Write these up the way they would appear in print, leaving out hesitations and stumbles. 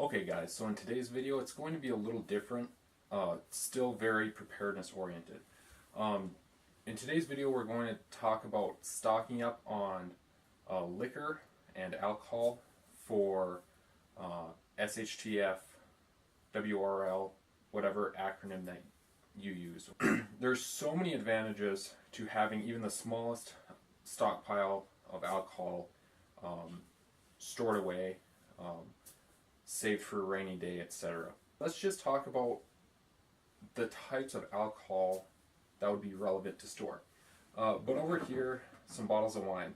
Okay guys, so in today's video it's going to be a little different, still very preparedness oriented. In today's video we're going to talk about stocking up on liquor and alcohol for SHTF, WRL, whatever acronym that you use. There's so many advantages to having even the smallest stockpile of alcohol stored away, saved for a rainy day, etc. Let's just talk about the types of alcohol that would be relevant to store. But over here, some bottles of wine.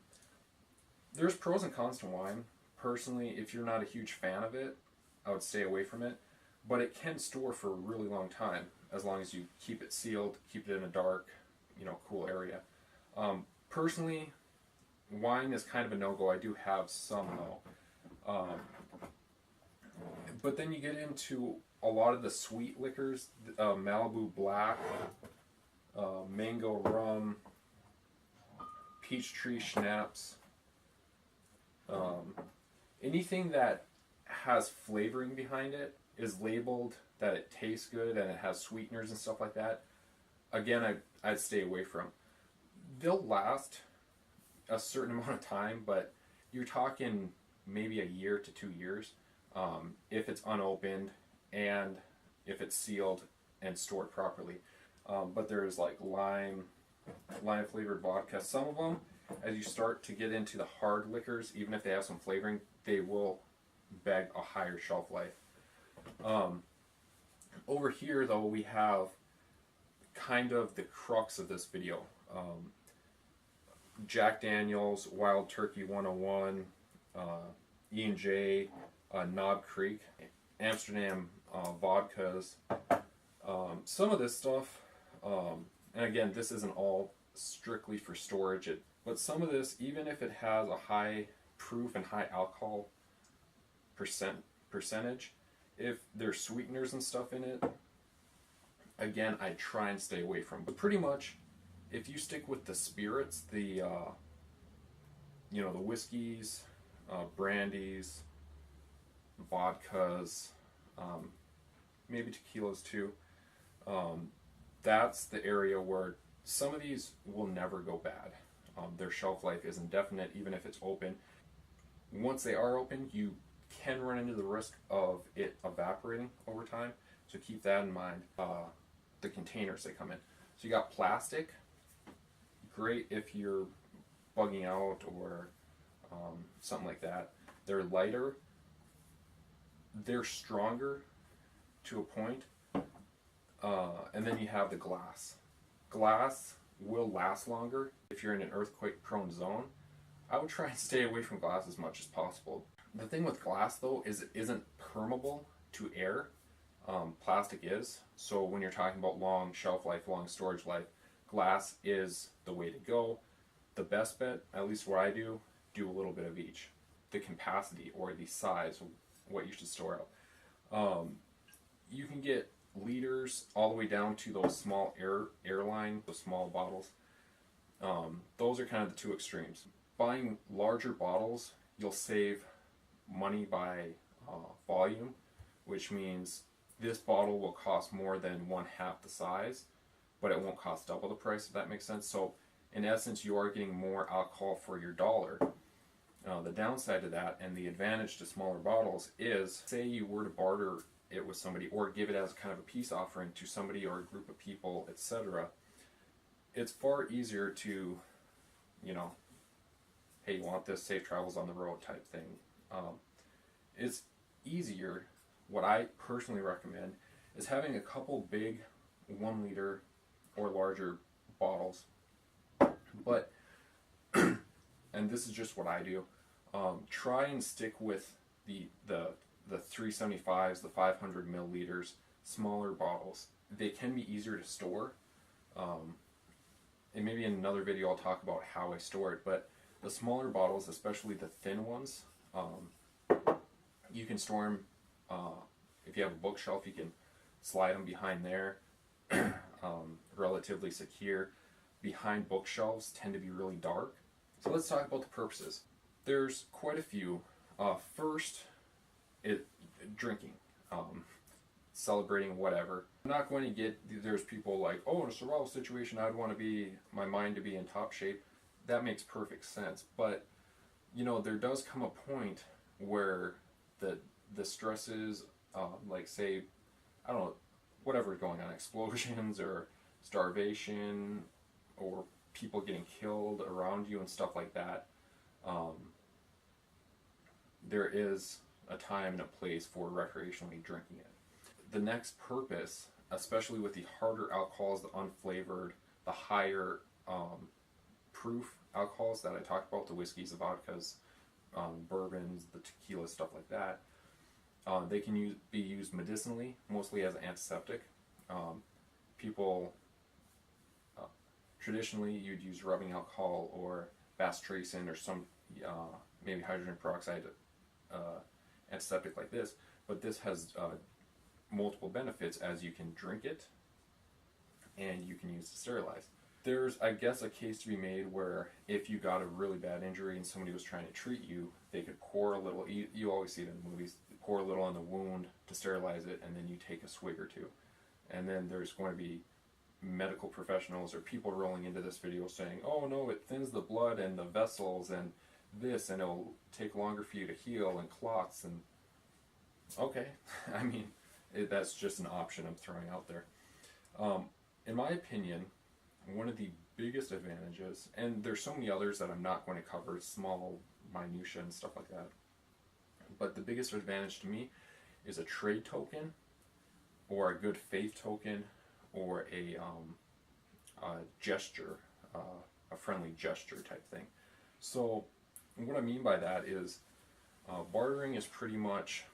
There's pros and cons to wine. Personally, if you're not a huge fan of it, I would stay away from it. But it can store for a really long time, as long as you keep it sealed, keep it in a dark, cool area. Personally, wine is kind of a no-go. I do have some though. But then you get into a lot of the sweet liquors, Malibu Black, mango rum, peachtree schnapps, anything that has flavoring behind it is labeled that it tastes good and it has sweeteners and stuff like that. Again, I'd stay away from. They'll last a certain amount of time, but you're talking maybe a year to 2 years. If it's unopened and if it's sealed and stored properly. But there's like lime flavored vodka. Some of them, as you start to get into the hard liquors, even if they have some flavoring, they will beg a higher shelf life. Over here though, we have kind of the crux of this video. Jack Daniel's, Wild Turkey 101, E&J, Knob Creek, Amsterdam vodkas, some of this stuff, and again, this isn't all strictly for storage, but some of this, even if it has a high proof and high alcohol percentage, if there's sweeteners and stuff in it, again, I try and stay away from. But pretty much, if you stick with the spirits, the whiskeys, brandies, vodkas, maybe tequilas too, that's the area where some of these will never go bad. Their shelf life is indefinite even if it's open. Once they are open, you can run into the risk of it evaporating over time, so keep that in mind. The containers they come in. So you got plastic, great if you're bugging out or something like that. They're lighter, they're stronger to a point, and then you have the glass. Glass will last longer if you're in an earthquake prone zone. I would try and stay away from glass as much as possible. The thing with glass though is it isn't permeable to air. Plastic is, so when you're talking about long shelf life, long storage life, glass is the way to go. The best bet, at least what I do a little bit of each. The capacity or the size of what you should store out. You can get liters all the way down to those small airline, those small bottles. Those are kind of the two extremes. Buying larger bottles, you'll save money by volume, which means this bottle will cost more than 1/2 the size, but it won't cost double the price, if that makes sense. So in essence, you are getting more alcohol for your dollar. The downside to that, and the advantage to smaller bottles, is say you were to barter it with somebody or give it as kind of a peace offering to somebody or a group of people, etc. It's far easier to, hey, you want this, safe travels on the road type thing. It's easier. What I personally recommend is having a couple big 1 liter or larger bottles, but and this is just what I do, try and stick with the 375s, the 500 milliliters, smaller bottles. They can be easier to store, and maybe in another video I'll talk about how I store it, but the smaller bottles, especially the thin ones, you can store them, if you have a bookshelf, you can slide them behind there, relatively secure. Behind bookshelves tend to be really dark. So let's talk about the purposes. There's quite a few. First, drinking, celebrating, whatever. I'm not going to get, there's people like, oh, in a survival situation, I'd want to be, my mind to be in top shape. That makes perfect sense. But, you know, there does come a point where the stresses, like say, I don't know, whatever's going on, explosions or starvation or people getting killed around you and stuff like that, there is a time and a place for recreationally drinking it. The next purpose, especially with the harder alcohols, the unflavored, the higher proof alcohols that I talked about, the whiskeys, the vodkas, bourbons, the tequila, stuff like that, they can be used medicinally, mostly as an antiseptic. People, traditionally, you'd use rubbing alcohol or bacitracin or some, maybe hydrogen peroxide antiseptic like this, but this has multiple benefits, as you can drink it and you can use to sterilize. There's, I guess, a case to be made where if you got a really bad injury and somebody was trying to treat you, they could pour a little, you always see it in the movies, pour a little on the wound to sterilize it, and then you take a swig or two. And then there's going to be medical professionals or people rolling into this video saying, oh no, it thins the blood and the vessels and this, and it'll take longer for you to heal, and clots, and okay, I mean, that's just an option I'm throwing out there. In my opinion, one of the biggest advantages, and there's so many others that I'm not going to cover, small minutia and stuff like that, but the biggest advantage to me is a trade token or a good faith token or a gesture, a friendly gesture type thing. So what I mean by that is bartering is pretty much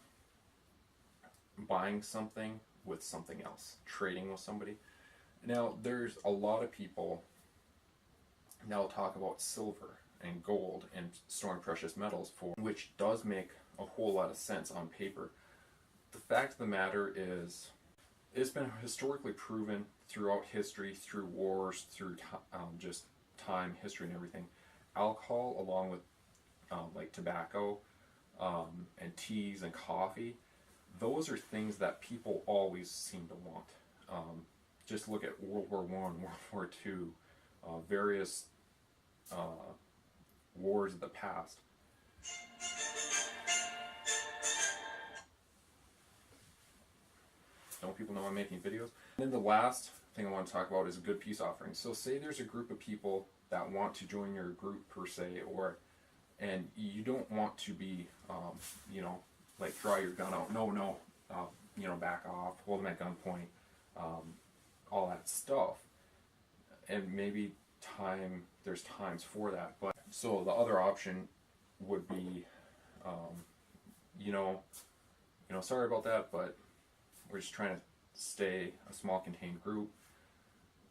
buying something with something else, trading with somebody. Now, there's a lot of people that will talk about silver and gold and storing precious metals for, which does make a whole lot of sense on paper. The fact of the matter is, it's been historically proven throughout history, through wars, through just time, history, and everything. Alcohol, along with like tobacco and teas and coffee, those are things that people always seem to want. Just look at World War I, World War II, various wars of the past. Don't people know I'm making videos? And then the last thing I want to talk about is a good peace offering. So say there's a group of people that want to join your group per se, and you don't want to be, you know, like draw your gun out, no, you know, back off, hold them at gunpoint, all that stuff. And maybe there's times for that. But so the other option would be, you know, sorry about that, but we're just trying to stay a small contained group.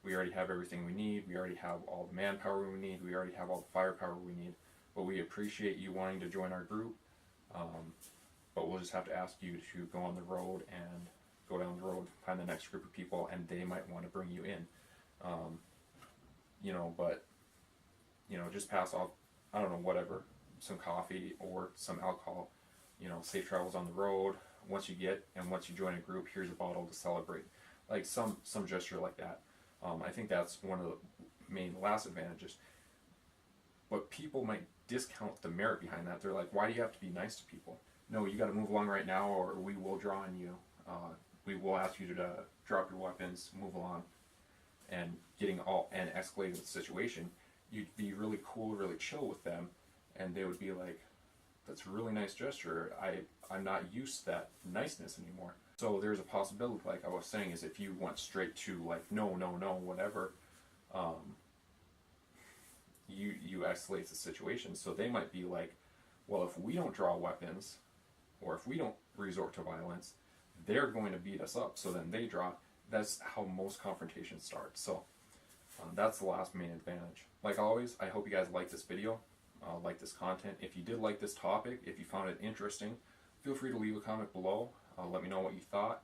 We already have everything we need. We already have all the manpower we need. We already have all the firepower we need. But we appreciate you wanting to join our group. But we'll just have to ask you to go on the road and go down the road, find the next group of people, and they might want to bring you in. You know, but, you know, just pass off, I don't know, whatever, some coffee or some alcohol, you know, safe travels on the road. Once you join a group, here's a bottle to celebrate. Like some gesture like that. I think that's one of the main last advantages. But people might discount the merit behind that. They're like, why do you have to be nice to people? No, you got to move along right now, or we will draw on you. We will ask you to drop your weapons, move along, and escalating the situation. You'd be really cool, really chill with them, and they would be like, that's a really nice gesture. I'm not used to that niceness anymore. So there's a possibility, like I was saying, is if you went straight to like, no, whatever, you escalate the situation. So they might be like, well, if we don't draw weapons, or if we don't resort to violence, they're going to beat us up. So then they draw. That's how most confrontations start. So that's the last main advantage. Like always, I hope you guys like this video, like this content. If you did like this topic, if you found it interesting, feel free to leave a comment below. Let me know what you thought.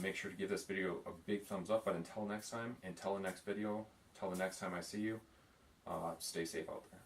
Make sure to give this video a big thumbs up. But until next time, until the next video, until the next time I see you, stay safe out there.